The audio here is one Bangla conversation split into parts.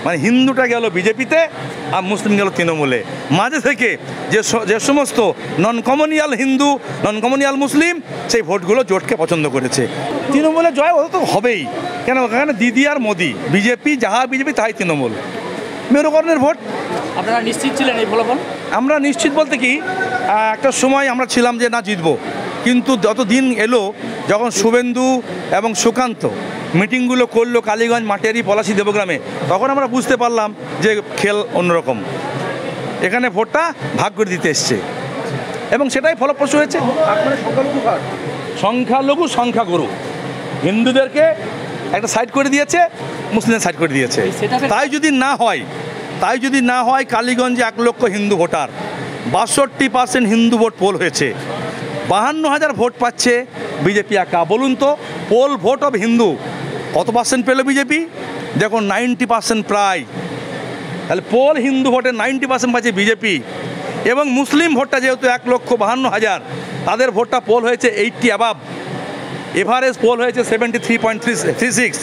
মানে হিন্দুটা গেল বিজেপিতে আর মুসলিম গেল তৃণমূলে। মাঝে থেকে যে সমস্ত নন কমিউনাল হিন্দু, নন কমিউনাল মুসলিম, সেই ভোটগুলো জোটকে পছন্দ করেছে। তৃণমূলে জয় ও তো হবেই, কেন এখানে দিদি আর মোদি, বিজেপি যাহা বিজেপি তাই তৃণমূল, মেরুকরণের ভোট। আপনারা নিশ্চিত ছিলেন এই ফলাফল? আমরা নিশ্চিত বলতে কি, একটা সময় আমরা ছিলাম যে না জিতবো, কিন্তু যত দিন এলো, যখন শুভেন্দু এবং সুকান্ত মিটিংগুলো করলো কালীগঞ্জ, মাটিয়ারি, পলাশী, দেবগ্রামে, তখন আমরা বুঝতে পারলাম যে খেল অন্যরকম। এখানে ভোটটা ভাগ করে দিতে এসছে এবং সেটাই ফলপ্রসূ হয়েছে। সংখ্যালঘু সংখ্যাগুরু, হিন্দুদেরকে একটা সাইড করে দিয়েছে, মুসলিমদের সাইড করে দিয়েছে। তাই যদি না হয় কালীগঞ্জে 1 লক্ষ Hindu voter, 62% Hindu vote pole হয়েছে, 52,000 ভোট পাচ্ছে বিজেপি একা। বলুন তো, পোল ভোট অফ হিন্দু কত পার্সেন্ট পেল বিজেপি? দেখুন 90% প্রায়। তাহলে পোল হিন্দু ভোটের 90% পাচ্ছে বিজেপি। এবং মুসলিম ভোটটা যেহেতু 1,52,000, তাদের ভোটটা পোল হয়েছে 80 অ্যাবাভ, এভারেজ পোল হয়েছে 73.36।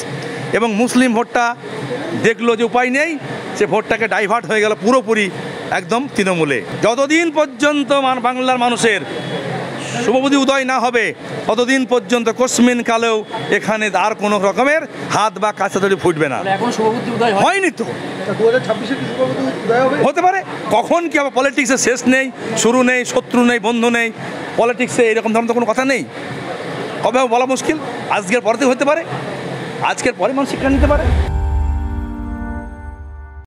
এবং মুসলিম ভোটটা দেখলো যে উপায় নেই, সে ভোটটাকে ডাইভার্ট হয়ে গেল পুরোপুরি একদম তৃণমূলে। যতদিন পর্যন্ত বাংলার মানুষের শুভবুদ্ধি উদয় না হবে, ততদিন পর্যন্ত কসমিন কালেও এখানে আর কোনো রকমের হাত বা কাছা তৈরি ফুটবে না। এখন শুভবুদ্ধি উদয় হয়নি তো, 2026-এ কি শুভবুদ্ধি উদয় হবে? হতে পারে। কখন কি হবে? পলিটিক্সে শেষ নেই, শুরু নেই, শত্রু নেই, বন্ধু নেই। পলিটিক্সে এরকম ধরনের তো কোনো কথা নেই। কবে বলা মুশকিল, আজকের পরেতেই হতে পারে, আজকের পরে মানুষ শিক্ষা নিতে পারে।